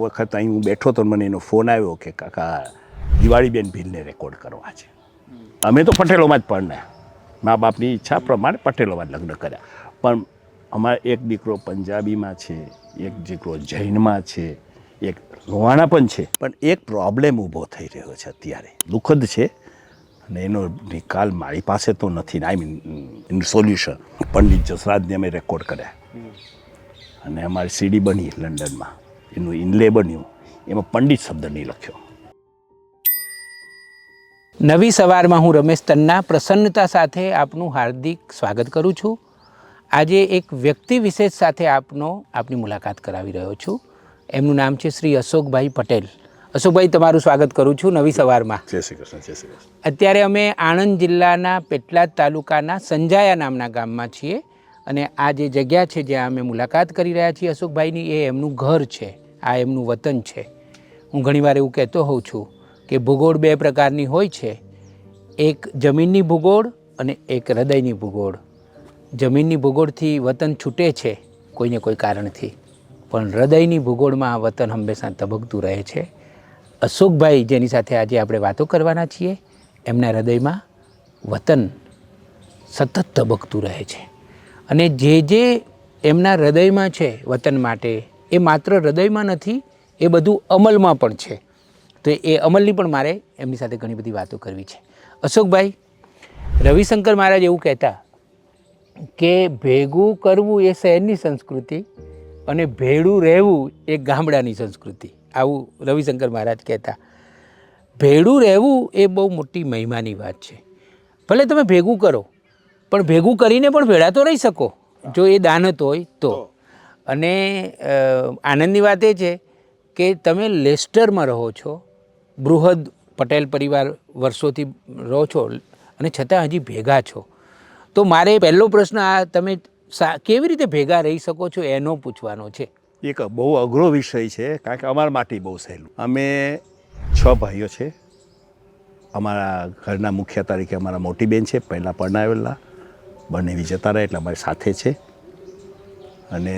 વખત અહીં હું બેઠો તો મને એનો ફોન આવ્યો કે કાકા દિવાળીબેન ભીલને રેકોર્ડ કરવા છે. અમે તો પટેલોમાં જ પરણ્યા, મા બાપની ઈચ્છા પ્રમાણે પટેલોમાં જ લગ્ન કર્યા. પણ અમારે એક દીકરો પંજાબીમાં છે, એક દીકરો જૈનમાં છે, એક લોહાણા પણ છે. પણ એક પ્રોબ્લેમ ઊભો થઈ રહ્યો છે અત્યારે, દુઃખદ છે, અને એનો નિકાલ મારી પાસે તો નથી. આઈ મીન એનું સોલ્યુશન. પંડિત જસરાજને અમે રેકોર્ડ કર્યા અને અમારી સીડી બની લંડનમાં, એનું ઇનલે બન્યું, એમાં પંડિત શબ્દ નહીં લખ્યો. નવી સવારમાં હું રમેશ તન્ના પ્રસન્નતા સાથે આપનું હાર્દિક સ્વાગત કરું છું. આજે એક વ્યક્તિ વિશેષ સાથે આપની મુલાકાત કરાવી રહ્યો છું. એમનું નામ છે શ્રી અશોકભાઈ પટેલ. અશોકભાઈ, તમારું સ્વાગત કરું છું નવી સવારમાં. જય શ્રી કૃષ્ણ. જય શ્રી કૃષ્ણ. અત્યારે અમે આણંદ જિલ્લાના પેટલાદ તાલુકાના સંજાયા નામના ગામમાં છીએ, અને આ જે જગ્યા છે જ્યાં અમે મુલાકાત કરી રહ્યા છીએ અશોકભાઈની, એ એમનું ઘર છે, આ એમનું વતન છે. હું ઘણીવાર એવું કહેતો હોઉં છું કે ભૂગોળ બે પ્રકારની હોય છે, એક જમીનની ભૂગોળ અને એક હૃદયની ભૂગોળ. જમીનની ભૂગોળથી વતન છૂટે છે કોઈને કોઈ કારણથી, પણ હૃદયની ભૂગોળમાં વતન હંમેશા ધબકતું રહે છે. અશોકભાઈ, જેની સાથે આજે આપણે વાતો કરવાના છીએ, એમના હૃદયમાં વતન સતત ધબકતું રહે છે. અને જે એમના હૃદયમાં છે વતન માટે, એ માત્ર હૃદયમાં નથી, એ બધું અમલમાં પણ છે. તો એ અમલની પણ મારે એમની સાથે ઘણી બધી વાતો કરવી છે. અશોકભાઈ, રવિશંકર મહારાજ એવું કહેતા કે ભેગું કરવું એ શહેરની સંસ્કૃતિ અને ભેળું રહેવું એ ગામડાની સંસ્કૃતિ. આવું રવિશંકર મહારાજ કહેતા. ભેળું રહેવું એ બહુ મોટી મહિમાની વાત છે. ભલે તમે ભેગું કરો, પણ ભેગું કરીને પણ ભેળા તો રહી શકો, જો એ દાનત હોય તો. અને આનંદની વાત એ છે કે તમે લેસ્ટરમાં રહો છો, બૃહદ પટેલ પરિવાર વર્ષોથી રહો છો, અને છતાં હજી ભેગા છો. તો મારે પહેલો પ્રશ્ન આ તમે કેવી રીતે ભેગા રહી શકો છો એનો પૂછવાનો છે. એક બહુ અઘરો વિષય છે, કારણ કે અમારા માટે બહુ સહેલું. અમે 6 ભાઈઓ છે. અમારા ઘરના મુખ્ય તરીકે અમારા મોટી બેન છે, પહેલાં પરણાવેલા, બંને જતા રહ્યા એટલે અમારી સાથે છે. અને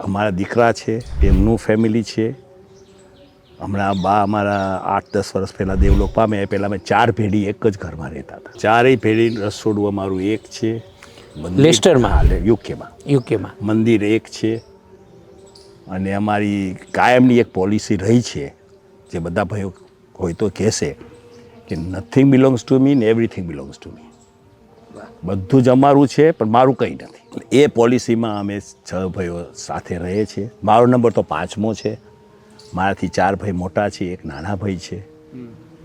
અમારા દીકરા છે, એમનું ફેમિલી છે. હમણાં બા અમારા 8-10 વર્ષ પહેલાં દેવલોક પામે, એ પહેલાં અમે 4 પેઢી એક જ ઘરમાં રહેતા હતા. 4 પેઢી રસોડું અમારું એક છે. લેસ્ટરમાં? યુકેમાં મંદિર એક છે. અને અમારી કાયમની એક પોલિસી રહી છે, જે બધા ભાઈઓ હોય તો કહેશે કે નથિંગ બિલોંગ્સ ટુ મી ને એવરીથિંગ બિલોંગ્સ ટુ મી. બધું જ અમારું છે, પણ મારું કંઈ નથી. એ પોલિસીમાં અમે 6 ભાઈઓ સાથે રહીએ છીએ. મારો નંબર તો 5મો છે. મારાથી 4 ભાઈ મોટા છે, એક નાના ભાઈ છે.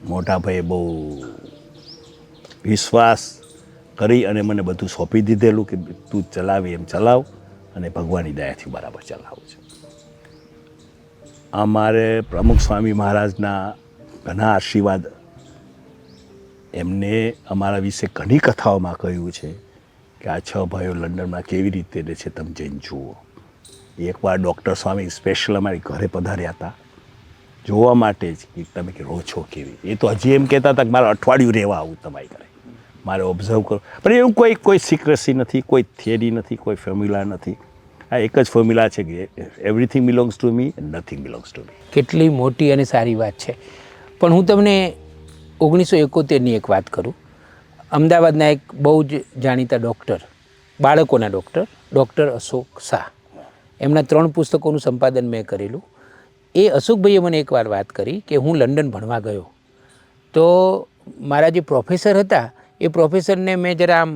મોટા ભાઈએ બહુ વિશ્વાસ કરી અને મને બધું સોંપી દીધેલું કે તું ચલાવી એમ ચલાવ, અને ભગવાનની દયાથી બરાબર ચલાવું છે. અમારે પ્રમુખ સ્વામી મહારાજના ઘણા આશીર્વાદ, એમને અમારા વિશે ઘણી કથાઓમાં કહ્યું છે કે આ 6 ભાઈઓ લંડનમાં કેવી રીતે રહે છે, તમે જઈને જુઓ. એકવાર ડૉક્ટર સ્વામી સ્પેશિયલ અમારી ઘરે પધાર્યા હતા જોવા માટે જ કે તમે કે રહો છો કેવી. એ તો હજી એમ કહેતા હતા કે મારે અઠવાડિયું રહેવા આવું તમારી ઘરે, મારે ઓબ્ઝર્વ કરો. પણ એવું કોઈ સિક્રેસી નથી, કોઈ થિયરી નથી, કોઈ ફોર્મ્યુલા નથી. આ એક જ ફોર્મ્યુલા છે કે everything belongs to me and nothing belongs to me. કેટલી મોટી અને સારી વાત છે. પણ હું તમને 1971ની એક વાત કરું. અમદાવાદના એક બહુ જ જાણીતા ડૉક્ટર, બાળકોના ડૉક્ટર અશોક શાહ, એમના 3 પુસ્તકોનું સંપાદન મેં કરેલું. એ અશોકભાઈએ મને એકવાર વાત કરી કે હું લંડન ભણવા ગયો, તો મારા જે પ્રોફેસર હતા એ પ્રોફેસરને મેં જરા આમ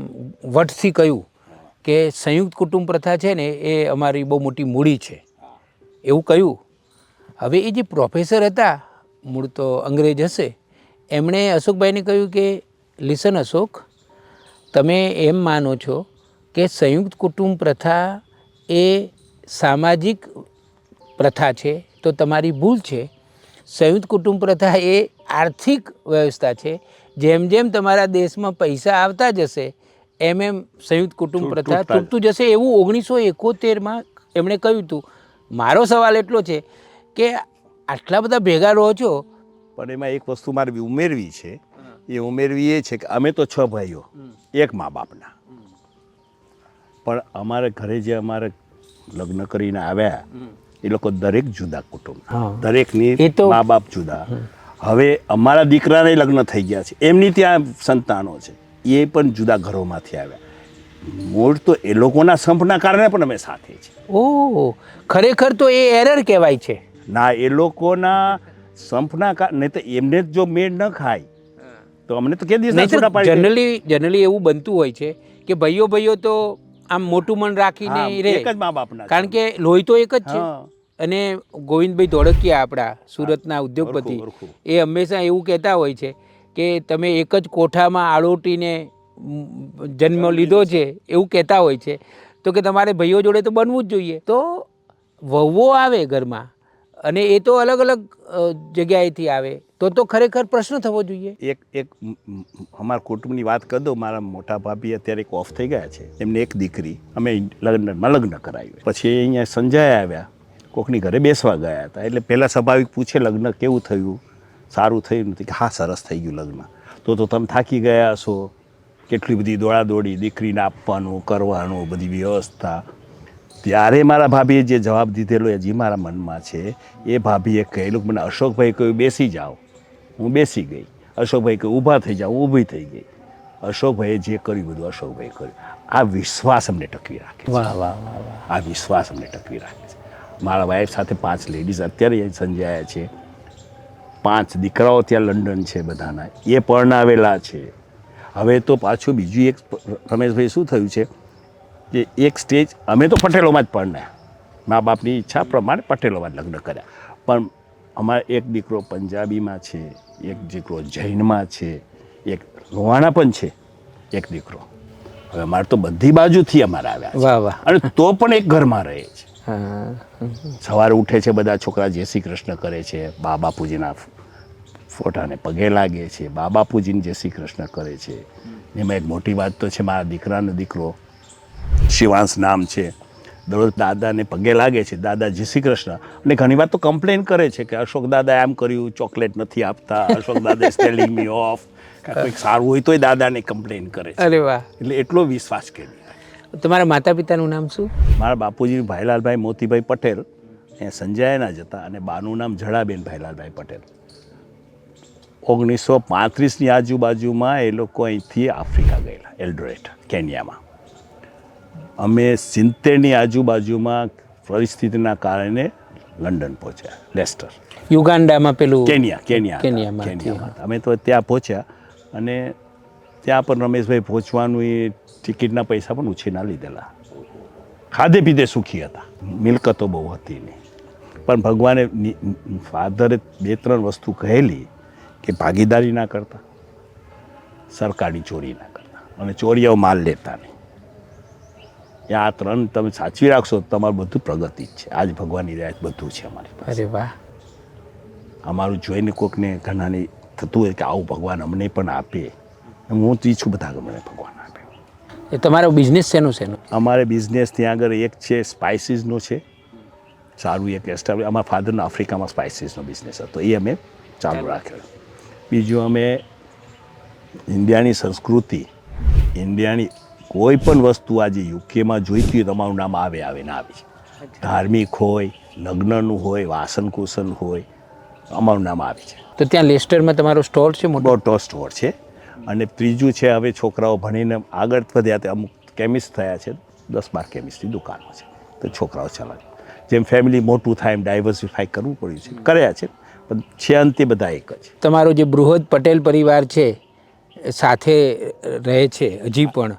વટથી કહ્યું કે સંયુક્ત કુટુંબ પ્રથા છે ને એ અમારી બહુ મોટી મૂડી છે, એવું કહ્યું. હવે એ જે પ્રોફેસર હતા, મૂળ તો અંગ્રેજ હશે, એમણે અશોકભાઈને કહ્યું કે લિસન અશોક, તમે એમ માનો છો કે સંયુક્ત કુટુંબ પ્રથા એ સામાજિક પ્રથા છે, તો તમારી ભૂલ છે. સંયુક્ત કુટુંબ પ્રથા એ આર્થિક વ્યવસ્થા છે. જેમ જેમ તમારા દેશમાં પૈસા આવતા જશે એમ એમ સંયુક્ત કુટુંબ પ્રથા તૂટતું જશે, એવું 1971માં એમણે કહ્યું હતું. મારો સવાલ એટલો છે કે આટલા બધા ભેગા રહો છો, પણ એમાં એક વસ્તુ મારે ઉમેરવી છે. એ ઉમેરવી એ છે કે અમે તો 6 ભાઈઓ, એક મા બાપના. પણ અમારે ઘરે જે અમારે લગ્ન કરીને આવ્યા એ લોકો દરેક જુદા કુટુંબ, હા. દરેકની એ તો- મા બાપ જુદા. હવે અમારા દીકરાને લગ્ન થઈ ગયા છે, એમની ત્યાં સંતાનો છે, એ પણ જુદા ઘરોમાંથી આવ્યા. મૂળ તો એ લોકોના સંપના કારણે પણ અમે સાથે છીએ. ઓહ, ખરેખર તો એ એરર કહેવાય છે. ના, એ લોકોના સંપના કારણે તો એમને જ જો મેળ ન ખાય તો અમને તો કે દિવસ છૂટા પાડી દે. જનરલી એવું બનતું હોય છે કે ભાઈઓ તો આમ મોટું મન રાખીને હા, રહે, એક જ મા બાપના કારણ કે લોહી તો એક જ છે. હા. અને ગોવિંદભાઈ ધોળકિયા આપણા સુરતના ઉદ્યોગપતિ, ઓળખું. એ હંમેશા એવું કહેતા હોય છે કે તમે એક જ કોઠામાં આળોટીને જન્મ લીધો છે, એવું કહેતા હોય છે. તો કે તમારે ભાઈઓ જોડે તો બનવું જ જોઈએ. તો વહુઓ આવે ઘરમાં અને એ તો અલગ અલગ જગ્યાએથી આવે તો ખરેખર પ્રશ્ન થવો જોઈએ. એક અમારા કુટુંબની વાત કરી દઉં. મારા મોટા ભાભી અત્યારે એક ઓફ થઈ ગયા છે, એમને એક દીકરી. અમે લગ્ન કરાવ્યું, પછી અહીંયા સંજાય આવ્યા, કોકની ઘરે બેસવા ગયા હતા. એટલે પહેલાં સ્વાભાવિક પૂછે લગ્ન કેવું થયું, સારું થયું નથી? કે હા, સરસ થઈ ગયું લગ્ન. તો તમે થાકી ગયા હશો, કેટલી બધી દોડાદોડી, દીકરીને આપવાનું, કરવાનું, બધી વ્યવસ્થા. ત્યારે મારા ભાભીએ જે જવાબ દીધેલો એ હજી મારા મનમાં છે. એ ભાભીએ કહેલું, મને અશોકભાઈ કહ્યું બેસી જાઓ, હું બેસી ગઈ. અશોકભાઈ કહ્યું ઊભા થઈ જાઓ, ઊભી થઈ ગઈ. અશોકભાઈએ જે કર્યું બધું અશોકભાઈ કર્યું. આ વિશ્વાસ અમને ટકવી રાખે છે. વાહ વાહ વાહ વાહ. આ વિશ્વાસ અમને ટકવી રાખે છે. મારા વાઈફ સાથે 5 લેડીઝ અત્યારે સંજાયા છે, 5 દીકરાઓ ત્યાં લંડન છે બધાના, એ પરણાવેલા છે. હવે તો પાછું બીજું એક રમેશભાઈ શું થયું છે કે એક સ્ટેજ, અમે તો પટેલોમાં જ પરણ્યા, મા બાપની ઈચ્છા પ્રમાણે પટેલોમાં જ લગ્ન કર્યા. પણ અમારે એક દીકરો પંજાબીમાં છે, એક દીકરો જૈનમાં છે, એક લોહાણા પણ છે, એક દીકરો. હવે અમારે તો બધી બાજુથી અમારે આવ્યા વાહ વાહ. છે, અને તો પણ એક ઘરમાં રહે છે. હા. સવારે ઉઠે છે, બધા છોકરા જય શ્રી કૃષ્ણ કરે છે, બા બાપુજીના ફોટાને પગે લાગે છે, બા બાપુજીને જય શ્રી કૃષ્ણ કરે છે. એમાં એક મોટી વાત તો છે, મારા દીકરાનો દીકરો શિવાંશ નામ છે, દરરોજ દાદાને પગે લાગે છે, દાદા જય શ્રી કૃષ્ણ. અને ઘણી વાર તો કમ્પ્લેન કરે છે કે અશોક દાદા એમ કર્યું, ચોકલેટ નથી આપતા, અશોક દાદા ઇઝ ટેલિંગ મી ઓફ. કંઈક સારું હોય તોય દાદાને કમ્પ્લેન કરે છે. અરે વાહ. એટલે એટલો વિશ્વાસ કરી. તમારા માતા પિતાનું નામ શું? મારા બાપુજી ભાઈલાલભાઈ મોતીભાઈ પટેલ એ સંજાયના જ હતા, અને બાનું નામ જડાબેન ભાઈલાલભાઈ પટેલ. 1935ની આજુબાજુમાં એ લોકો અહીંથી આફ્રિકા ગયેલા, એલ્ડોરેટ, કેન્યામાં. અમે 70ની આજુબાજુમાં પરિસ્થિતિના કારણે લંડન પહોંચ્યા, લેસ્ટર. યુગાન્ડામાં પેલું કેન્યામાં. અમે તો ત્યાં પહોંચ્યા, અને ત્યાં પણ રમેશભાઈ પહોંચવાનું એ ટિકિટના પૈસા પણ ઉછીના લીધેલા. ખાધે પીધે સુખી હતા, મિલકતો બહુ હતી નહીં. પણ ભગવાને ફાધરે 2-3 વસ્તુ કહેલી કે ભાગીદારી ના કરતા, સરકારી ચોરી ના કરતા, અને ચોરીઓ માલ લેતા નહીં. એ આ 3 તમે સાચવી રાખશો તો તમારું બધું પ્રગતિ જ છે. આજ ભગવાનની દયા બધું છે અમારી પાસે. અરે વાહ. અમારું જોઈને કોઈકને ઘણાને થતું હોય કે આવું ભગવાન અમને પણ આપે. હું તો ઈચ્છું બધા મને ભગવાન આપે. એ તમારો બિઝનેસ શેનો? અમારે બિઝનેસ ત્યાં આગળ એક છે સ્પાઇસીસનો છે, સારું એક એસ્ટાબ્લિશ. અમારા ફાધરનો આફ્રિકામાં સ્પાઇસીસનો બિઝનેસ હતો, એ અમે ચાલુ રાખ્યો. બીજું અમે ઇન્ડિયાની સંસ્કૃતિ, ઇન્ડિયાની કોઈ પણ વસ્તુ આજે યુકેમાં જોઈતી હોય તમારું નામ આવે ને આવી. ધાર્મિક હોય, લગ્નનું હોય, વાસણ કુસન હોય, અમારું નામ આવે છે. તો ત્યાં લેસ્ટરમાં તમારો સ્ટોર છે? મોટો સ્ટોર છે. અને ત્રીજું છે, હવે છોકરાઓ ભણીને આગળ વધ્યા તે અમુક કેમિસ્ટ થયા છે, 10-12 કેમિસ્ટની દુકાનો છે, તો છોકરાઓ ચલાવે. જેમ ફેમિલી મોટું થાય એમ ડાયવર્સિફાઈ કરવું પડ્યું છે, કર્યા છે, પણ છે અંતે બધા એક જ. તમારો જે બૃહદ પટેલ પરિવાર છે, સાથે રહે છે હજી પણ,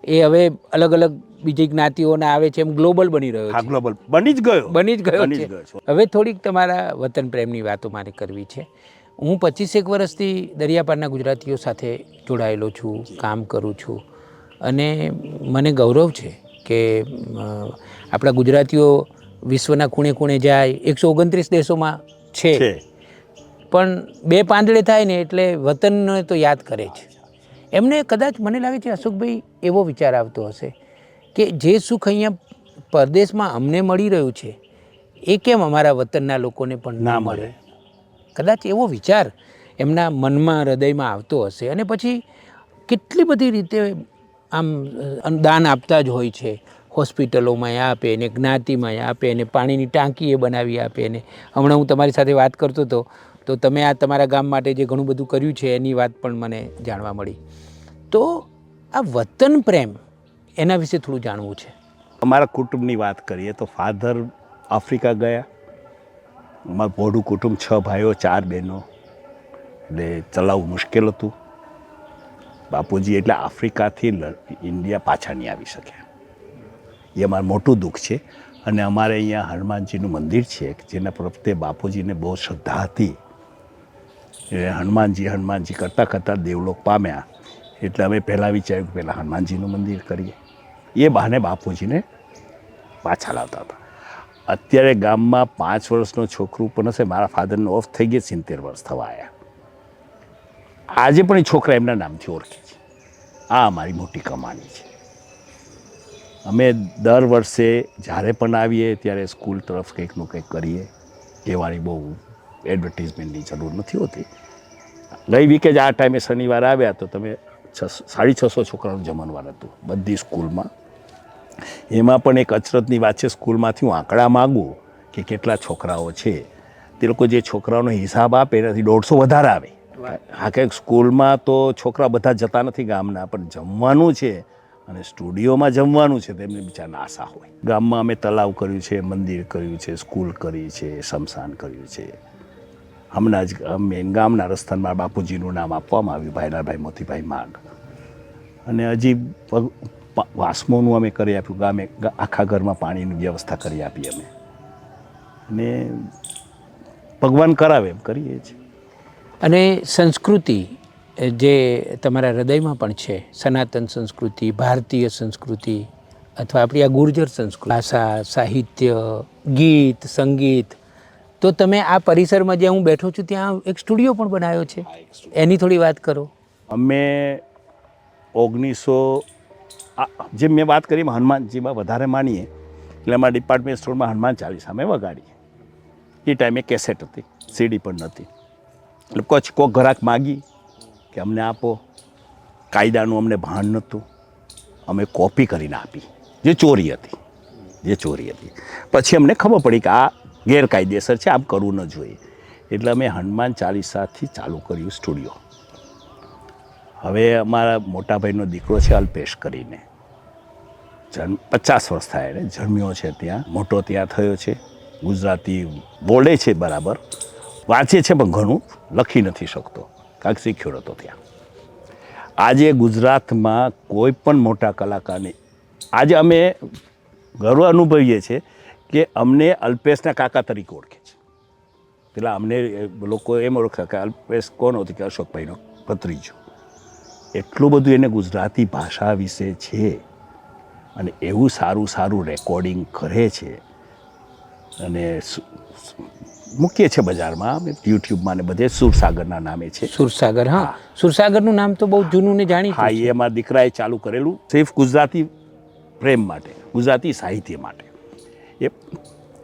એ હવે અલગ અલગ બીજી જ્ઞાતિઓના આવે છે, એમ ગ્લોબલ બની રહ્યો હા, છે. ગ્લોબલ બની જ ગયો છે. હવે થોડીક તમારા વતન પ્રેમની વાતો મારે કરવી છે. હું 25 વર્ષથી દરિયાપારના ગુજરાતીઓ સાથે જોડાયેલો છું, કામ કરું છું, અને મને ગૌરવ છે કે આપણા ગુજરાતીઓ વિશ્વના ખૂણે ખૂણે જાય, 129 દેશોમાં છે, પણ 2 પાંદડે થાય ને એટલે વતનને તો યાદ કરે છે. એમને કદાચ મને લાગે છે અશોકભાઈ એવો વિચાર આવતો હશે કે જે સુખ અહીંયા પરદેશમાં અમને મળી રહ્યું છે, એ કેમ અમારા વતનના લોકોને પણ ના મળે. કદાચ એવો વિચાર એમના મનમાં, હૃદયમાં આવતો હશે. અને પછી કેટલી બધી રીતે આમ દાન આપતા જ હોય છે, હોસ્પિટલોમાં આપે ને જ્ઞાતિમાં આપે ને પાણીની ટાંકી એ બનાવી આપે ને હમણાં હું તમારી સાથે વાત કરતો હતો તો તમે આ તમારા ગામ માટે જે ઘણું બધું કર્યું છે એની વાત પણ મને જાણવા મળી. તો આ વતન પ્રેમ એના વિશે થોડું જાણવું છે. અમારા કુટુંબની વાત કરીએ તો ફાધર આફ્રિકા ગયા. અમારું પોઢું કુટુંબ 6 ભાઈઓ 4 બહેનો, એટલે ચલાવવું મુશ્કેલ હતું. બાપુજી એટલે આફ્રિકાથી ઇન્ડિયા પાછા નહીં આવી શક્યા. એ અમારું મોટું દુઃખ છે. અને અમારે અહીંયા હનુમાનજીનું મંદિર છે જેના પ્રત્યે બાપુજીને બહુ શ્રદ્ધા હતી. એ હનુમાનજી કરતાં દેવલોક પામ્યા. એટલે અમે પહેલાં વિચાર્યું કે પહેલાં હનુમાનજીનું મંદિર કરીએ. એ બહાને બાપુજીને પાછા લાવતા હતા. અત્યારે ગામમાં 5 વર્ષનો છોકરું પણ હશે. મારા ફાધરનો ઓફ થઈ ગયા 70 વર્ષ થવા આવ્યા. આજે પણ એ છોકરા એમના નામથી ઓળખે છે. આ અમારી મોટી કમાણી છે. અમે દર વર્ષે જ્યારે પણ આવીએ ત્યારે સ્કૂલ તરફ કંઈકનું કંઈક કરીએ. એ વાળી બહુ એડવર્ટિઝમેન્ટની જરૂર નથી હોતી. ગઈ વીકે જ આ ટાઈમે શનિવાર આવ્યા તો તમે 650 છોકરાનું જમણવાર હતું બધી સ્કૂલમાં. એમાં પણ એક અચરજની વાત છે, સ્કૂલમાંથી હું આંકડા માગું કે કેટલા છોકરાઓ છે. તે લોકો જે છોકરાઓનો હિસાબ આપે એનાથી 150 વધારે આવે. હા, કે સ્કૂલમાં તો છોકરા બધા જતા નથી ગામના, પણ જમવાનું છે અને સ્ટુડિયોમાં જમવાનું છે તેમને બિચારાને આશા હોય. ગામમાં અમે તલાવ કર્યું છે, મંદિર કર્યું છે, સ્કૂલ કરી છે, શમશાન કર્યું છે. હમણાં જ અમે ગામના રસ્તામાં બાપુજીનું નામ આપવામાં આવ્યું, ભાઈલાલભાઈ મોતીભાઈ માગ. અને હજી વાસ્મોનું અમે કરી આપ્યું. ગામે આખા ઘરમાં પાણીની વ્યવસ્થા કરી આપી અમે. અને ભગવાન કરાવે એમ કરીએ છીએ. અને સંસ્કૃતિ જે તમારા હૃદયમાં પણ છે, સનાતન સંસ્કૃતિ, ભારતીય સંસ્કૃતિ અથવા આપણી આ ગુર્જર સંસ્કૃતિ, ભાષા, સાહિત્ય, ગીત, સંગીત, તો તમે આ પરિસરમાં જ્યાં હું બેઠો છું ત્યાં એક સ્ટુડિયો પણ બનાવ્યો છે. એની થોડી વાત કરો. અમે 1900 જે મેં વાત કરી હનુમાનજીમાં વધારે માનીએ એટલે અમારા ડિપાર્ટમેન્ટ સ્ટોરમાં હનુમાન ચાલીસા અમે વગાડીએ. એ ટાઈમે કેસેટ હતી, સીડી પણ નથી. એટલે કોઈક ગ્રાહક માગી કે અમને આપો. કાયદાનું અમને ભાન નહોતું. અમે કોપી કરીને આપી જે ચોરી હતી. પછી અમને ખબર પડી કે આ ગેરકાયદેસર છે, આમ કરવું ન જોઈએ. એટલે અમે હનુમાન ચાલીસાથી ચાલુ કર્યું સ્ટુડિયો. હવે અમારા મોટા ભાઈનો દીકરો છે અલ્પેશ કરીને, 50 વર્ષ થયા એને જન્મ્યો છે ત્યાં, મોટો ત્યાં થયો છે. ગુજરાતી બોલે છે બરાબર, વાંચે છે પણ ઘણું લખી નથી શકતો, કાંઈક શીખ્યો હતો ત્યાં. આજે ગુજરાતમાં કોઈ પણ મોટા કલાકારની આજે અમે ગર્વ અનુભવીએ છીએ કે અમને અલ્પેશના કાકા તરીકે ઓળખે છે. પેલા અમને લોકો એમ ઓળખે કે અલ્પેશ કોણ હતી, કે અશોકભાઈનો ભત્રીજો. એટલું બધું એને ગુજરાતી ભાષા વિશે છે અને એવું સારું રેકોર્ડિંગ કરે છે. અને મૂકીએ છે બજારમાં, યુટ્યુબમાં ને બધે. સુરસાગરના નામે છે. સુરસાગર, હા. સુરસાગરનું નામ તો બહુ જૂનું ને જાણીતું. હા, એ અમારા દીકરાએ ચાલુ કરેલું સિર્ફ ગુજરાતી પ્રેમ માટે, ગુજરાતી સાહિત્ય માટે.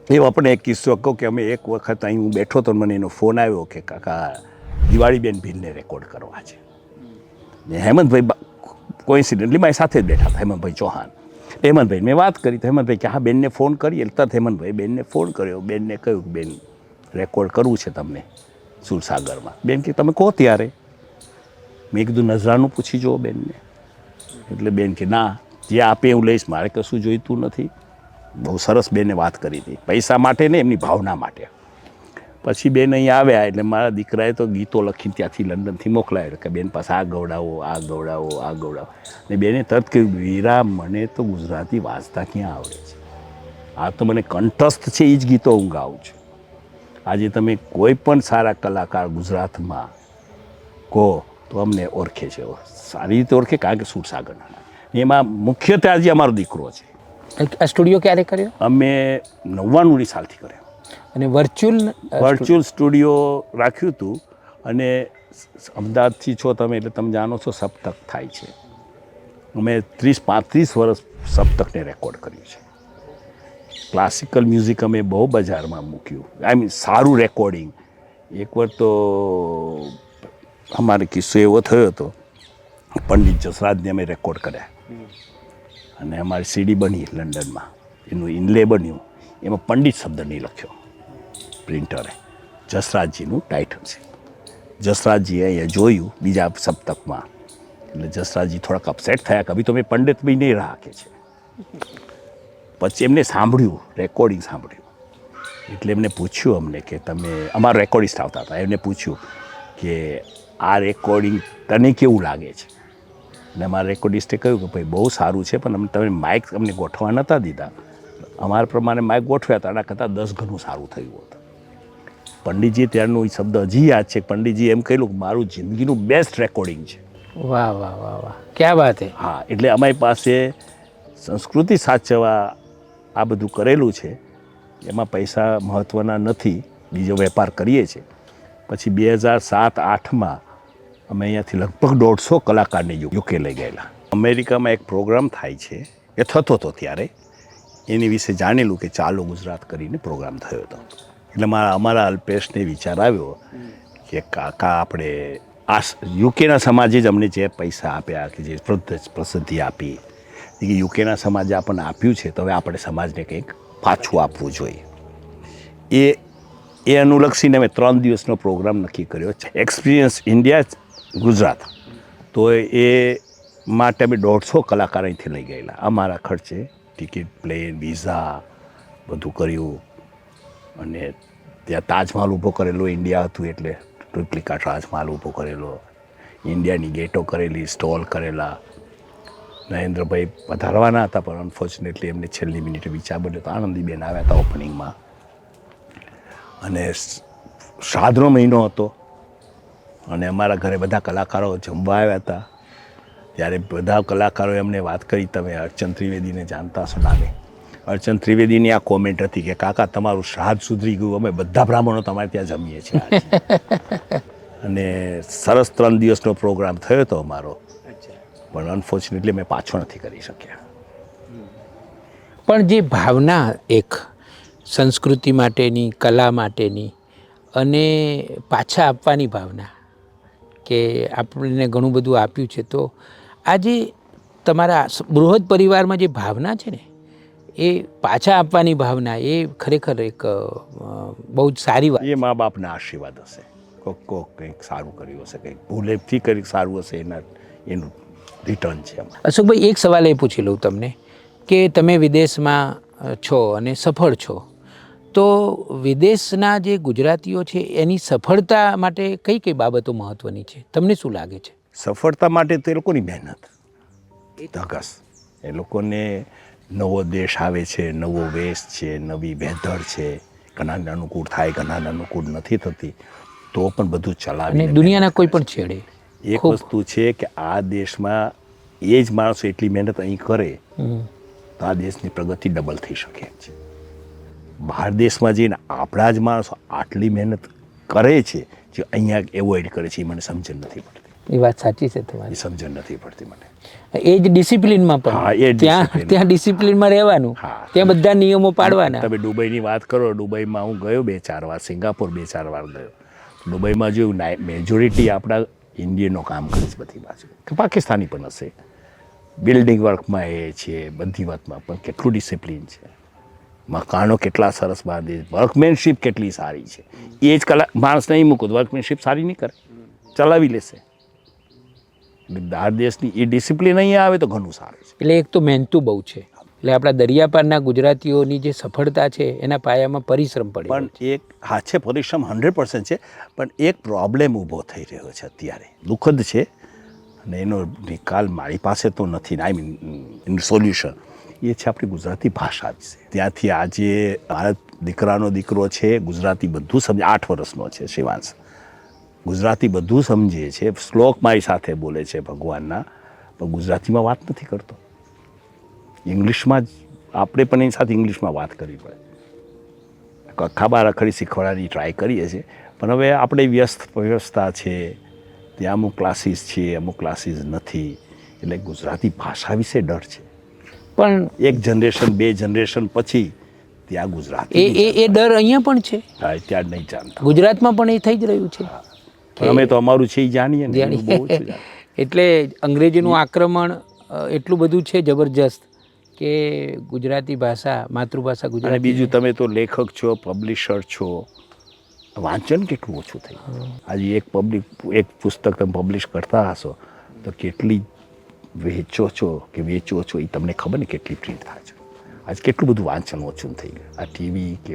એવો પણ એક કિસ્સો કહું કે અમે એક વખત અહીં હું બેઠો તો મને એનો ફોન આવ્યો કે કાકા દિવાળીબેન ભીલને રેકોર્ડ કરવા છે. ને હેમંતભાઈ કોઇન્સિડન્ટલી મારી સાથે જ બેઠા હતા, હેમંતભાઈ ચૌહાણ. હેમંતભાઈ મેં વાત કરી તો હેમંતભાઈ કે હા બેનને ફોન કરીએ. તરત હેમંતભાઈ બેનને ફોન કર્યો. બેનને કહ્યું કે બેન રેકોર્ડ કરવું છે તમને સુરસાગરમાં. બેન કે તમે કહો ત્યારે. મેં કીધું નજરાનું પૂછી જુઓ બેનને. એટલે બેન કે ના, જે આપે હું લઈશ, મારે કશું જોઈતું નથી. બહુ સરસ બેને વાત કરી હતી, પૈસા માટે ને એમની ભાવના માટે. પછી બેન અહીં આવ્યા એટલે મારા દીકરાએ તો ગીતો લખીને ત્યાંથી લંડનથી મોકલાયો કે બેન પાસે આ ગવડાવો. ને બેને તરત કહ્યું વીરા મને તો ગુજરાતી વાંચતા ક્યાં આવડે છે, આ તો મને કંઠસ્થ છે, એ જ ગીતો હું ગાઉં છું. આજે તમે કોઈ પણ સારા કલાકાર ગુજરાતમાં કહો તો અમને ઓળખે છે, સારી રીતે ઓળખે, કારણ કે સુરસાગરના. એમાં મુખ્યત્વે આજે અમારો દીકરો છે. આ સ્ટુડિયો ક્યારે કર્યો? અમે 99 સાલથી કર્યો. અને વર્ચ્યુઅલ સ્ટુડિયો રાખ્યું હતું. અને અમદાવાદથી છો તમે એટલે તમે જાણો છો સપ્તક થાય છે. અમે 30-35 વર્ષ સપ્તકને રેકોર્ડ કર્યું છે. ક્લાસિકલ મ્યુઝિક અમે બહુ બજારમાં મૂક્યું, આઈ મીન સારું રેકોર્ડિંગ. એકવાર તો અમારે કિસ્સો એવો થયો હતો, પંડિત જસરાજને અમે રેકોર્ડ કર્યા અને અમારી સીડી બની લંડનમાં, એનું ઇનલે બન્યું, એમાં પંડિત શબ્દ નહીં લખ્યો પ્રિન્ટરે, જસરાજજીનું ટાઇટલ છે. જસરાજજીએ અહીંયા જોયું બીજા સપ્તકમાં, એટલે જસરાજજી થોડાક અપસેટ થયા કે અભી તો મેં પંડિત બી નહીં રહા કે છે. પછી એમને સાંભળ્યું, રેકોર્ડિંગ સાંભળ્યું, એટલે એમને પૂછ્યું અમને કે તમે, અમારા રેકોર્ડિસ્ટ આવતા હતા, એમને પૂછ્યું કે આ રેકોર્ડિંગ તને કેવું લાગે છે? અને અમારા રેકોર્ડિસ્ટે કહ્યું કે ભાઈ બહુ સારું છે, પણ તમે માઇક અમને ગોઠવા નહોતા દીધા, અમારા પ્રમાણે માઇક ગોઠવ્યા હતા, એના કરતાં 10 ગણું સારું થયું હતું. પંડિતજી ત્યારનો એ શબ્દ હજી યાદ છે. પંડિતજી એમ કહેલું કે મારું જિંદગીનું બેસ્ટ રેકોર્ડિંગ છે. વાહ વાહ વાહ વાહ, ક્યાં વાત હે. હા, એટલે અમારી પાસે સંસ્કૃતિ સાચવવા આ બધું કરેલું છે, એમાં પૈસા મહત્ત્વના નથી, બીજો વેપાર કરીએ છીએ. પછી 2007-8માં અમે અહીંયાથી લગભગ 150 કલાકારને યુકે લઈ ગયેલા. અમેરિકામાં એક પ્રોગ્રામ થાય છે, એ થતો હતો ત્યારે, એની વિશે જાણેલું કે ચાલો ગુજરાત કરીને પ્રોગ્રામ થયો હતો. એટલે અમારા અલ્પેશને વિચાર આવ્યો કે કાકા આપણે આ યુકેના સમાજે જ અમને જે પૈસા આપ્યા, કે જે પ્રસિદ્ધિ આપી, કે યુકેના સમાજે આપણને આપ્યું છે, તો હવે આપણે સમાજને કંઈક પાછું આપવું જોઈએ. એ અનુલક્ષીને અમે 3 દિવસનો પ્રોગ્રામ નક્કી કર્યો છે, એક્સપિરિયન્સ ઇન્ડિયા ગુજરાત. તો એ માટે અમે 150 કલાકાર અહીંથી લઈ ગયેલા, અમારા ખર્ચે, ટિકિટ, પ્લેન, વિઝા બધું કર્યું. અને ત્યાં તાજમહાલ ઊભો કરેલો, ઇન્ડિયા હતું એટલે ટ્રિપ્લિકા તાજમહાલ ઊભો કરેલો, ઇન્ડિયાની ગેટો કરેલી, સ્ટોલ કરેલા. નરેન્દ્રભાઈ પધારવાના હતા, પણ અનફોર્ચ્યુનેટલી એમને છેલ્લી મિનિટે વિચાર બન્યો તો આનંદીબેન આવ્યા હતા ઓપનિંગમાં. અને શ્રાદ્ધનો મહિનો હતો, અને અમારા ઘરે બધા કલાકારો જમવા આવ્યા હતા. ત્યારે બધા કલાકારોએ અમને વાત કરી, તમે અર્ચન ત્રિવેદીને જાણતા હશો નામે. અર્ચન ત્રિવેદીની આ કોમેન્ટ હતી કે કાકા તમારું શ્રાદ્ધ સુધરી ગયું, અમે બધા બ્રાહ્મણો તમારે ત્યાં જમીએ છીએ. અને સરસ 3 દિવસનો પ્રોગ્રામ થયો હતો અમારો, પણ અનફોર્ચ્યુનેટલી મેં પાછો નથી કરી શક્યા. પણ જે ભાવના એક સંસ્કૃતિ માટેની, કલા માટેની અને પાછા આપવાની ભાવના, કે આપણને ઘણું બધું આપ્યું છે, તો આ જે તમારા બૃહદ પરિવારમાં જે ભાવના છે ને, એ પાછા આપવાની ભાવના, એ ખરેખર એક બહુ જ સારી વાત. એ મા બાપના આશીર્વાદ હશે. કોક કંઈક સારું કર્યું હશે, કંઈક ભૂલેથી કંઈક સારું હશે, એનું રિટર્ન છે. અશોકભાઈ, એક સવાલ એ પૂછી લઉં તમને કે તમે વિદેશમાં છો અને સફળ છો, તો વિદેશના જે ગુજરાતીઓ છે એની સફળતા માટે કઈ કઈ બાબતો મહત્ત્વની છે? તમને શું લાગે છે? સફળતા માટે તો એ લોકોની મહેનત, ધગસ. એ લોકોને નવો દેશ આવે છે, નવો વેશ છે, નવી વેધર છે, ઘણાને અનુકૂળ થાય, ઘણાને અનુકૂળ નથી થતી, તો પણ બધું ચલાવી. અને દુનિયાના કોઈ પણ છેડે એક વસ્તુ છે કે આ દેશમાં એ જ માણસો એટલી મહેનત અહીં કરે તો આ દેશની પ્રગતિ ડબલ થઈ શકે છે. બહાર દેશમાં જઈને આપણા જ માણસો આટલી મહેનત કરે છે જે અહીંયા એવોઇડ કરે છે, એ મને સમજણ નથી પડતી. એ વાત સાચી છે તમારી, સમજણ નથી પડતી મને. એ જ ડિસિપ્લિનમાં પણ, હા, એ ત્યાં ડિસિપ્લિનમાં રહેવાનું, ત્યાં બધા નિયમો પાડવાના. તમે દુબઈની વાત કરો, દુબઈમાં હું ગયો 2-4 વાર, સિંગાપોર 2-4 વાર ગયો. દુબઈમાં જોયું મેજોરિટી આપણા ઇન્ડિયનો કામ કરે છે બધી બાજુ, કે પાકિસ્તાની પણ હશે. બિલ્ડિંગ વર્કમાં એ છે, બધી વાતમાં પણ કેટલું ડિસિપ્લિન છે, મકાનો કેટલા સરસ બાંધે, વર્કમેનશીપ કેટલી સારી છે. એ જ માણસ નહીં મૂકો તો વર્કમેનશીપ સારી નહીં કરે, ચલાવી લેશે. બહાર દેશની એ ડિસિપ્લિન અહીંયા આવે તો ઘણું સારું છે. એટલે એક તો મહેનતું બહુ છે, એટલે આપણા દરિયાપારના ગુજરાતીઓની જે સફળતા છે એના પાયામાં પરિશ્રમ પડે. પણ એક હા છે, પરિશ્રમ 100% છે, પણ એક પ્રોબ્લેમ ઊભો થઈ રહ્યો છે અત્યારે, દુઃખદ છે, અને એનો નિકાલ મારી પાસે તો નથી. આઈ મીન એનું સોલ્યુશન એ છે આપણી ગુજરાતી ભાષા વિશે. ત્યાંથી આજે આ દીકરાનો દીકરો છે, ગુજરાતી બધું સમજે, 8 વર્ષનો છે શિવાંશ, ગુજરાતી બધું સમજે છે, શ્લોક મારી સાથે બોલે છે ભગવાનના, પણ ગુજરાતીમાં વાત નથી કરતો. ઇંગ્લિશમાં જ આપણે પણ એની સાથે ઇંગ્લિશમાં વાત કરવી પડે. ખાબા રખડી શીખવાડવાની ટ્રાય કરીએ છીએ, પણ હવે આપણે વ્યવસ્થા છે, ત્યાં અમુક ક્લાસીસ છે, અમુક ક્લાસીસ નથી, એટલે ગુજરાતી ભાષા વિશે ડર છે. પણ 1 જનરેશન 2 જનરેશન પછી ત્યાં ગુજરાતી એ ડર અહીંયા પણ છે. હા, ત્યાં નહીં જાણતા. ગુજરાતમાં પણ એ થઈ જ રહ્યું છે. અમે તો અમારું છે એ જાણીએ ને. એટલે અંગ્રેજીનું આક્રમણ એટલું બધું છે જબરજસ્ત કે ગુજરાતી ભાષા માતૃભાષા અને ગુજરાતી બીજું તમે તો લેખક છો, પબ્લિશર છો, વાંચન કેટલું ઓછું થઈ ગયું. આજે એક પુસ્તક તમે પબ્લિશ કરતા હશો તો કેટલી વેચો છો એ તમને ખબર ને કેટલી પ્રિન્ટ થાય છે. આજ કેટલું બધું વાંચન ઓછું થઈ ગયું. આ ટીવી કે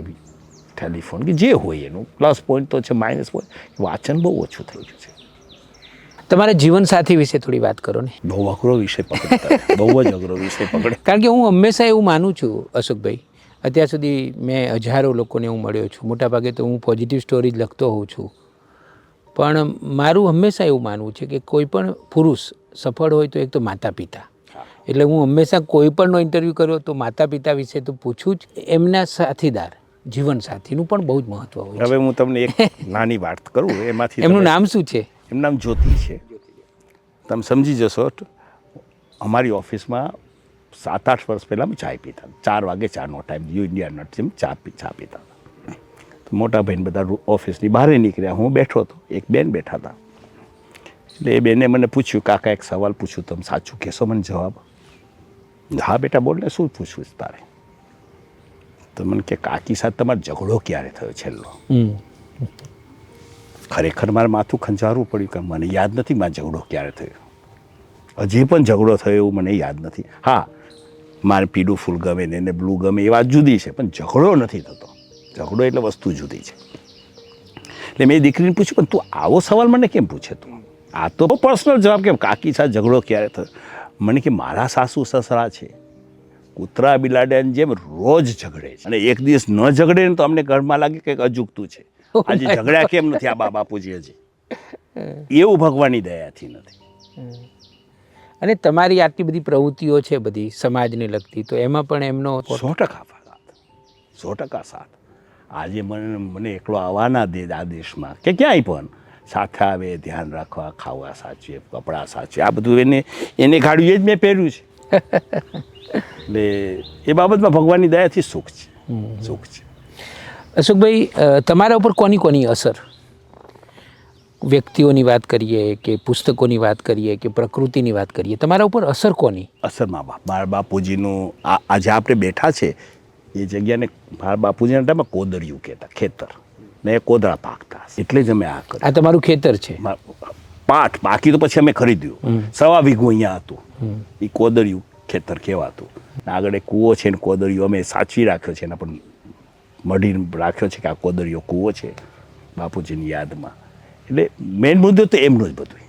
ટેલિફોન કે જે હોય એનું પ્લસ પોઈન્ટ તો છે, માઇનસ પોઈન્ટ વાંચન બહુ ઓછું થઈ ગયું છે. તમારા જીવનસાથી વિશે થોડી વાત કરો ને. બહુ અઘરો વિષય પકડતા, બહુ જ અઘરો વિષય પકડે. કારણ કે હું હંમેશા એવું માનું છું અશોકભાઈ, અત્યાર સુધી મેં હજારો લોકોને હું મળ્યો છું, મોટાભાગે તો હું પોઝિટિવ સ્ટોરી જ લખતો હોઉં છું, પણ મારું હંમેશા એવું માનવું છે કે કોઈ પણ પુરુષ સફળ હોય તો એક તો માતા પિતા. એટલે હું હંમેશા કોઈ પણનો ઇન્ટરવ્યૂ કર્યો તો માતા પિતા વિશે તો પૂછું જ. એમના સાથીદાર જીવનસાથીનું પણ બહુ જ મહત્વ હોય. હવે હું તમને એક નાની વાત કરું એમાંથી. એમનું નામ શું છે? એમનું નામ જ્યોતિ છે. તમે સમજી જશો. અમારી ઓફિસમાં 7-8 વર્ષ પહેલાં અમે ચાય પીતા, 4 વાગે ચાનો ટાઈમ, યુ ઇન્ડિયા નટ જેમ ચા પીતા. મોટા ભાઈને બધા ઓફિસની બહાર નીકળ્યા, હું બેઠો હતો, એક બેન બેઠા હતા. એટલે એ બેને મને પૂછ્યું, કાકા એક સવાલ પૂછું, તમે સાચું કહેશો મને જવાબ? હા બેટા બોલ ને, શું પૂછવું છે તારે? તો મને કે કાકી સાથે તમારો ઝઘડો ક્યારે થયો છેલ્લો? ખરેખર મારે માથું ખંજારવું પડ્યું કે મને યાદ નથી મારો ઝઘડો ક્યારે થયો. હજી પણ ઝઘડો થયો એવું મને યાદ નથી. હા, મારે પીળું ફૂલ ગમે ને એને બ્લુ ગમે એ વાત જુદી છે, પણ ઝઘડો નથી થતો. ઝઘડો એટલે વસ્તુ જુદી છે. એટલે મેં દીકરીને પૂછ્યું, પણ તું આવો સવાલ મને કેમ પૂછે? તું આ તો પર્સનલ જવાબ કેમ, કાકી સાથે ઝઘડો ક્યારે થયો? મને કે મારા સાસુ સસરા છે કૂતરા બિલાડાની જેમ રોજ ઝઘડે છે, અને એક દિવસ ન ઝઘડે ને તો અમને ઘરમાં લાગે કંઈક અજુગતું છે. આજે ઝઘડ્યા કેમ નથી આ બાપુજી? હજી એવું ભગવાનની દયાથી નથી. અને તમારી આટલી બધી પ્રવૃત્તિઓ છે બધી સમાજને લગતી, તો એમાં પણ એમનો 100% સાથ. આજે મને એકલો આવવા ના દે આ દેશમાં કે ક્યાંય પણ, સાથે આવે, ધ્યાન રાખવા, ખાવા સાચવે, કપડાં સાચવે, આ બધું એને ગાડ્યું એ જ મેં પહેર્યું છે. એટલે એ બાબતમાં ભગવાનની દયાથી સુખ છે. અશોકભાઈ, તમારા ઉપર કોની અસર, વ્યક્તિઓની વાત કરીએ કે પુસ્તકોની વાત કરીએ કે પ્રકૃતિની વાત કરીએ, તમારા ઉપર અસર કોની? અસર મારા બાપુજીનું. આજે આપણે બેઠા છે એ જગ્યાને મારા બાપુજીના ટાઈમમાં કોદરિયું કહેતા, ખેતર ને કોદળા પાકતા, એટલે જ અમે આ કર્યું. આ તમારું ખેતર છે? પાઠ બાકી તો પછી અમે ખરીદ્યું. 1.25 વીઘું અહીંયા હતું, એ કોદરિયું ખેતર કહેવાતું. આગળ એક કૂવો છે ને કોદરિયું અમે સાચવી રાખ્યો છે, એના પણ મઢી રાખ્યો છે કે આ કોદરિયો કૂવો છે બાપુજીની યાદમાં. એટલે મેઇન મુદ્દો તો એમનું જ બધું.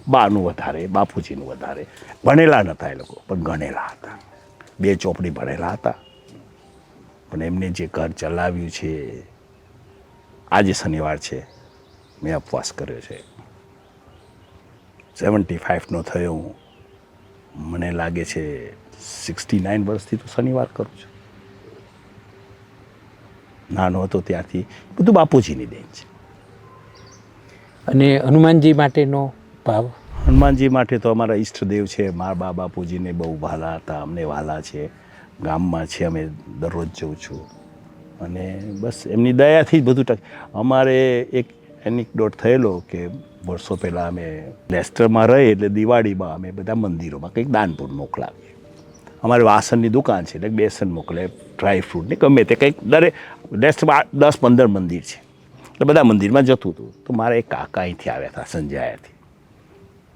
બાનું વધારે, બાપુજીનું વધારે. ભણેલા નહોતા એ લોકો, પણ ગણેલા હતા. 2 ચોપડી ભણેલા હતા, પણ એમને જે ઘર ચલાવ્યું છે. આજે શનિવાર છે, મેં ઉપવાસ કર્યો છે. 75નો થયો હું. મને લાગે છે 69 વર્ષથી તો શનિવાર કરું છું. નાનો હતો ત્યાંથી બધું બાપુજીની દેન છે. અને હનુમાનજી માટેનો ભાવ? હનુમાનજી માટે તો અમારા ઈષ્ટદેવ છે. મારા બાપુજીને બહુ વહાલા હતા, અમને વહાલા છે. ગામમાં છે, અમે દરરોજ જઉં છું, અને બસ એમની દયાથી જ બધું અમારે એક એનિકડોટ થયેલો કે વર્ષો પહેલાં અમે લેસ્ટરમાં રહી, એટલે દિવાળીમાં અમે બધા મંદિરોમાં કંઈક દાનપુર મોકલાવીએ. અમારે વાસણની દુકાન છે, એટલે બેસન મોકલે, ડ્રાય ફ્રૂટ ને ગમે તે કંઈક. લેસ્ટમાં 10-15 મંદિર છે, એટલે બધા મંદિરમાં જતું હતું. તો મારા એક કાકા અહીંથી આવ્યા હતા, સંજાયાથી.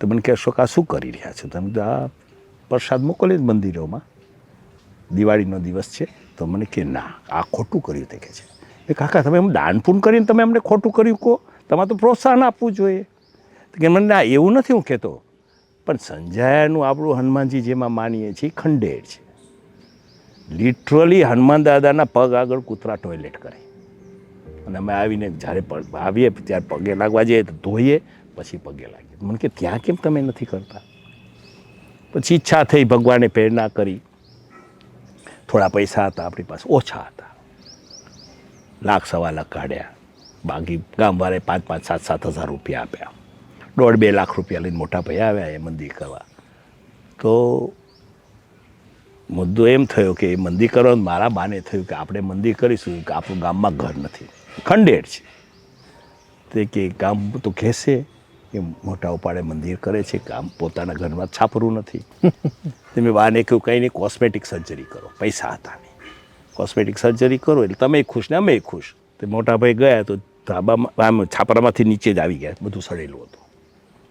તો મને કહેશો કે આ શું કરી રહ્યા છો તમે? આ પ્રસાદ મોકલે મંદિરોમાં, દિવાળીનો દિવસ છે. તો મને કે ના, આ ખોટું કર્યું તે કે છે. એ કાકા તમે એમ દાન પૂન કરીને તમે અમને ખોટું કર્યું કહો? તમારે તો પ્રોત્સાહન આપવું જોઈએ. કે મને ના, એવું નથી હું કહેતો, પણ સંજાયાનું આપણું હનુમાનજી જેમાં માનીએ છીએ ખંડેર છે. લિટરલી હનુમાન દાદાના પગ આગળ કૂતરા ટોયલેટ કરે, અને અમે આવીને જ્યારે આવીએ ત્યારે પગે લાગવા જઈએ તો ધોઈએ, પછી પગે લાગીએ. મને કે ત્યાં કેમ તમે નથી કરતા? પછી ઈચ્છા થઈ, ભગવાને પ્રેરણા કરી. થોડા પૈસા હતા આપણી પાસે, ઓછા હતા, 1,00,000-1.25 લાખ કાઢ્યા. બાકી ગામવાળાએ 5,000, 7,000 રૂપિયા આપ્યા. 1.5-2 લાખ રૂપિયા લઈને મોટા ભાઈ આવ્યા એ મંદિર કરવા. તો મુદ્દો એમ થયો કે એ મંદિર કરવાનું મારા બાને થયું કે આપણે મંદિર કરીશું કે આપણું ગામમાં ઘર નથી, ખંડેર છે. તે કે ગામ તો કહેશે એ મોટા ઉપાડે મંદિર કરે છે, કામ પોતાના ઘરમાં છાપરું નથી. તમે બાને કહ્યું કંઈ નહીં, કોસ્મેટિક સર્જરી કરો, પૈસા હતા નહીં, કોસ્મેટિક સર્જરી કરો એટલે તમે ખુશ ને અમે ખુશ. તે મોટા ભાઈ ગયા તો ધાબામાં આમ છાપરામાંથી નીચે જ આવી ગયા, બધું સડેલું હતું.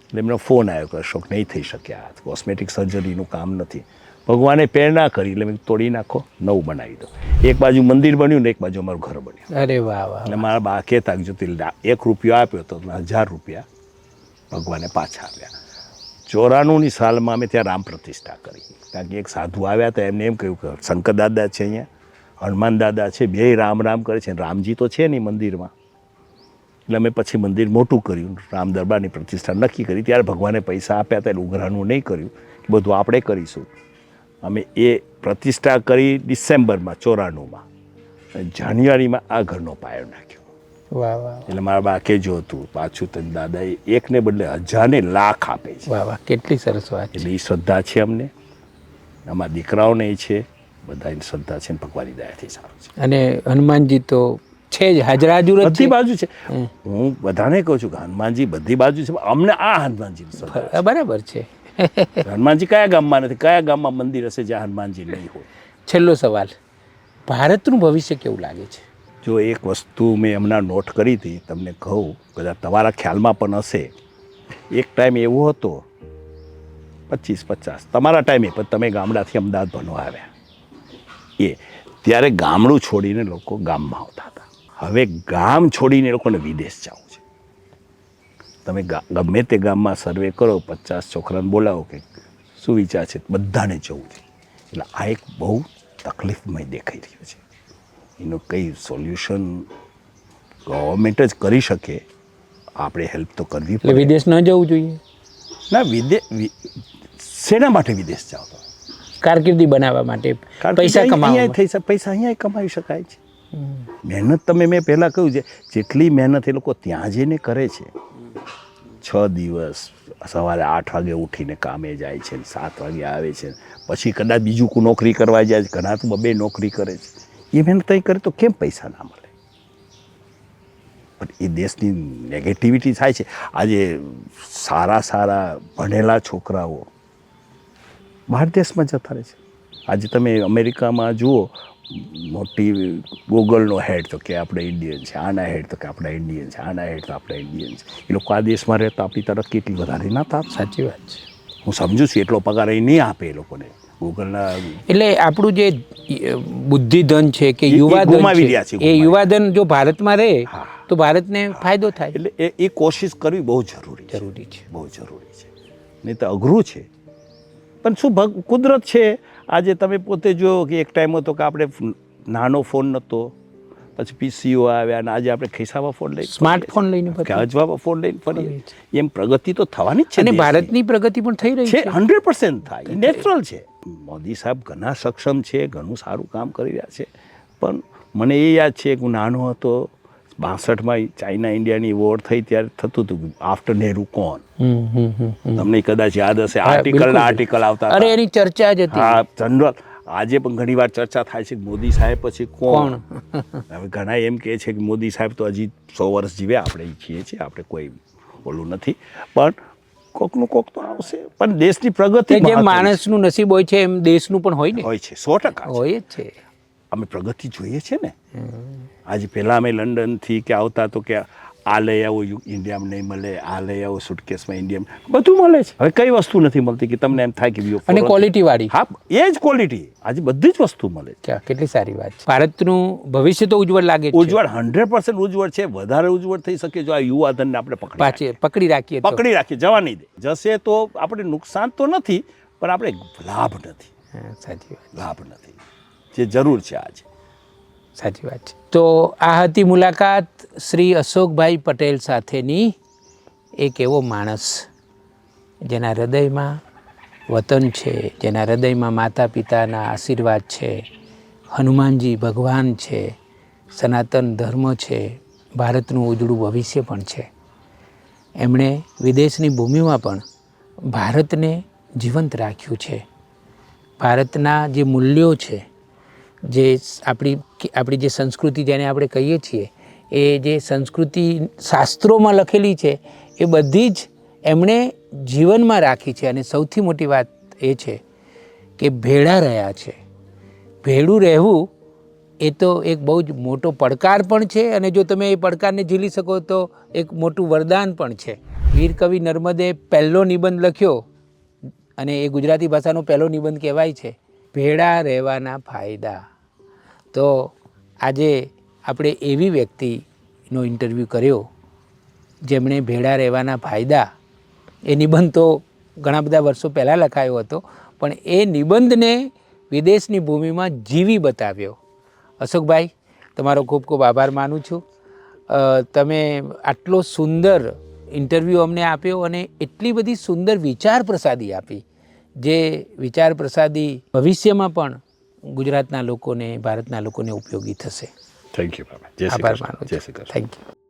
એટલે એમનો ફોન આવ્યો કે અશોક નહીં થઈ શક્યા, કોસ્મેટિક સર્જરીનું કામ નથી. ભગવાને પ્રેરણા કરી એટલે મેં તોડી નાખો, નવું બનાવી દો. એક બાજુ મંદિર બન્યું ને એક બાજુ અમારું ઘર બન્યું. અરે વાહ વાહ. એટલે મારા બા કહેતા કે જો તે 1 રૂપિયો આપ્યો તો 1000 રૂપિયા ભગવાને પાછા આપ્યા. 94ની સાલમાં અમે ત્યાં રામ પ્રતિષ્ઠા કરી, કારણ કે એક સાધુ આવ્યા હતા, એમને એમ કહ્યું કે શંકર દાદા છે અહીંયા, હનુમાન દાદા છે, બે રામ રામ કરે છે, રામજી તો છે નહીં મંદિરમાં. એટલે અમે પછી મંદિર મોટું કર્યું, રામ દરબારની પ્રતિષ્ઠા નક્કી કરી. ત્યારે ભગવાને પૈસા આપ્યા હતા એટલે ઉઘરાણું નહીં કર્યું, બધું આપણે કરીશું. અમે એ પ્રતિષ્ઠા કરી ડિસેમ્બરમાં 94માં, જાન્યુઆરીમાં આ ઘરનો પાયો નાખ્યો. વાહ વાહ. એટલે મારા બા કહેજો હતું પાછું તો દાદાએ 1ને બદલે 1000 ને લાખ આપે છે. વાહ વાહ, કેટલી સરસ વાત છે. એટલે એ શ્રદ્ધા છે અમને, અમારા દીકરાઓને એ છે, બધાની શ્રદ્ધા છે, ભગવાનની દયાથી સારું છે. અને હનુમાનજી તો છે જ, હાજરાજુર જ બધી છે. બાજુ છે. હું બધાને કહું છું કે હનુમાનજી બધી બાજુ છે, અમને આ હનુમાનજીની શ્રદ્ધા છે. બરાબર છે. હનુમાનજી કયા ગામમાં નથી, કયા ગામમાં મંદિર હશે જ્યાં હનુમાનજી નહીં હોય? છેલ્લો સવાલ, ભારતનું ભવિષ્ય કેવું લાગે છે? જો એક વસ્તુ મેં હમણાં નોટ કરી હતી, તમને કહું, કદાચ તમારા ખ્યાલમાં પણ હશે. એક ટાઈમ એવો હતો 25-50 તમારા ટાઈમે, પણ તમે ગામડાથી અમદાવાદ ભણવા આવ્યા એ ત્યારે ગામડું છોડીને લોકો ગામમાં આવતા હતા. હવે ગામ છોડીને લોકોને વિદેશ જવું છે. તમે ગમે તે ગામમાં સર્વે કરો, 50 છોકરાને બોલાવો કે શું વિચાર છે, બધાને જવું છે. એટલે આ એક બહુ તકલીફમય દેખાઈ રહ્યું છે. એનું કંઈ સોલ્યુશન ગવર્મેન્ટ જ કરી શકે, આપણે હેલ્પ તો કરવી એટલે પડે. વિદેશ ન જવું જોઈએ? ના, શેના માટે વિદેશ જાઓ? તો કારકિર્દી બનાવવા માટે, પૈસા કમાવા. પૈસા અહીંયા કમાવી શકાય છે. મહેનત તમે મેં પહેલાં કહ્યું છે, જેટલી મહેનત એ લોકો ત્યાં જઈને કરે છે, 6 દિવસ સવારે 8 વાગે ઉઠીને કામે જાય છે, 7 વાગે આવે છે, પછી કદાચ બીજું કોઈ નોકરી કરવા જાય છે, ઘણા તો 2 નોકરી કરે છે. એ મહેનત અહીં કરે તો કેમ પૈસા ના મળે? પણ એ દેશની નેગેટિવિટી થાય છે. આજે સારા ભણેલા છોકરાઓ બહાર દેશમાં જતા રહે છે. આજે તમે અમેરિકામાં જુઓ, મોટી ગૂગલનો હેડ તો કે આપણે ઇન્ડિયન છે, આના હેડ તો કે આપણા ઇન્ડિયન છે, આના હેડ તો આપણા ઇન્ડિયન છે. એ લોકો આ દેશમાં રહેતા આપણી તરફ કેટલી વધારે ના થાય? સાચી વાત છે. હું સમજુ છું, એટલો પગાર અહીં નહીં આપે એ લોકોને ગૂગલના. એટલે આપણું જે બુદ્ધિધન છે કે યુવાધન છે, એ યુવાધન જો ભારતમાં રહે તો ભારતને ફાયદો થાય. એટલે એ કોશિશ કરવી બહુ જરૂરી છે, બહુ જરૂરી છે. નહીં તો અઘરું છે. પણ શું કુદરત છે. આજે તમે પોતે જો કે એક ટાઈમ હતો કે આપણે નાનો ફોન નહોતો, પછી પીસીઓ આવ્યા, અને આજે આપણે ખિસ્સામાં ફોન લઈને, સ્માર્ટફોન લઈને, અજવામાં ફોન લઈને ફરીએ. એમ પ્રગતિ તો થવાની જ છે, અને ભારતની પ્રગતિ પણ થઈ રહી છે. 100% થાય, નેચરલ છે. મોદી સાહેબ ઘણા સક્ષમ છે, ઘણું સારું કામ કરી રહ્યા છે. પણ મને એ યાદ છે કે હું નાનો હતો, 62માં ચાઇના ઇન્ડિયાની વોર થઈ ત્યારે થતું હતું આફ્ટર નહેરુ કોણ. તમને કદાચ યાદ હશે, આર્ટિકલ આવતા. અરે એની ચર્ચા જ હતી. હા, જનરલ. આજે પણ ઘણી વાર ચર્ચા થાય છે કે મોદી સાહેબ પછી કોણ. હવે ઘણા એમ કહે છે કે મોદી સાહેબ તો હજી 100 વર્ષ જીવે, આપણે ઈચ્છીએ છીએ, આપણે કોઈ બોલવું નથી, પણ કોકનું કોક તો આવશે. પણ દેશની પ્રગતિ, જેમ માણસનું નસીબ હોય છે એમ દેશનું પણ હોય ને. હોય છે, 100% હોય જ છે. અમે પ્રગતિ જોઈએ છે ને. આજે પહેલાં અમે લંડનથી કે આવતા તો કે આ લઈ આવો ઇન્ડિયામાં નહીં મળે, આ લઈ આવો સુટકેસમાં ઇન્ડિયામાં, બધું મળે છે. હવે કઈ વસ્તુ નથી મળતી કે તમને એમ થાય કે અને ક્વોલિટી વાળી. હા, એ જ ક્વોલિટી. આજે બધી જ વસ્તુ મળે છે. કેટલી સારી વાત છે. ભારતનું ભવિષ્ય તો ઉજ્જવળ લાગે છે. ઉજ્જવળ 100% ઉજ્જવળ છે. વધારે ઉજ્જવળ થઈ શકે જો આ યુવાધનને આપણે પકડી રાખીએ, જવા નહીં દે. જશે તો આપણે નુકસાન તો નથી, પણ આપણે લાભ નથી. સાચી વાત, લાભ નથી, જે જરૂર છે આજે. સાચી વાત છે. તો આ હતી મુલાકાત શ્રી અશોકભાઈ પટેલ સાથેની. એક એવો માણસ જેના હૃદયમાં વતન છે, જેના હૃદયમાં માતા પિતાના આશીર્વાદ છે, હનુમાનજી ભગવાન છે, સનાતન ધર્મ છે, ભારતનું ઉજળું ભવિષ્ય પણ છે. એમણે વિદેશની ભૂમિમાં પણ ભારતને જીવંત રાખ્યું છે. ભારતના જે મૂલ્યો છે, જે આપણી જે સંસ્કૃતિ જેને આપણે કહીએ છીએ, એ જે સંસ્કૃતિ શાસ્ત્રોમાં લખેલી છે, એ બધી જ એમણે જીવનમાં રાખી છે. અને સૌથી મોટી વાત એ છે કે ભેળા રહ્યા છે. ભેળું રહેવું એ તો એક બહુ જ મોટો પડકાર પણ છે, અને જો તમે એ પડકારને ઝીલી શકો તો એક મોટું વરદાન પણ છે. વીર કવિ નર્મદે પહેલો નિબંધ લખ્યો, અને એ ગુજરાતી ભાષાનો પહેલો નિબંધ કહેવાય છે, ભેળા રહેવાના ફાયદા. તો આજે આપણે એવી વ્યક્તિનો ઇન્ટરવ્યૂ કર્યો જેમણે ભેળા રહેવાના ફાયદા, એ નિબંધ તો ઘણા બધા વર્ષો પહેલાં લખાયો હતો, પણ એ નિબંધને વિદેશની ભૂમિમાં જીવી બતાવ્યો. અશોકભાઈ, તમારો ખૂબ ખૂબ આભાર માનું છું. તમે આટલો સુંદર ઇન્ટરવ્યૂ અમને આપ્યો અને એટલી બધી સુંદર વિચાર પ્રસાદી આપી, જે વિચાર પ્રસાદી ભવિષ્યમાં પણ ગુજરાતના લોકોને, ભારતના લોકોને ઉપયોગી થશે. થેન્ક યુ બાબા. જય શ્રી આભાર કૃષ્ણ. માનું જય છું. શ્રી કૃષ્ણ. Thank you.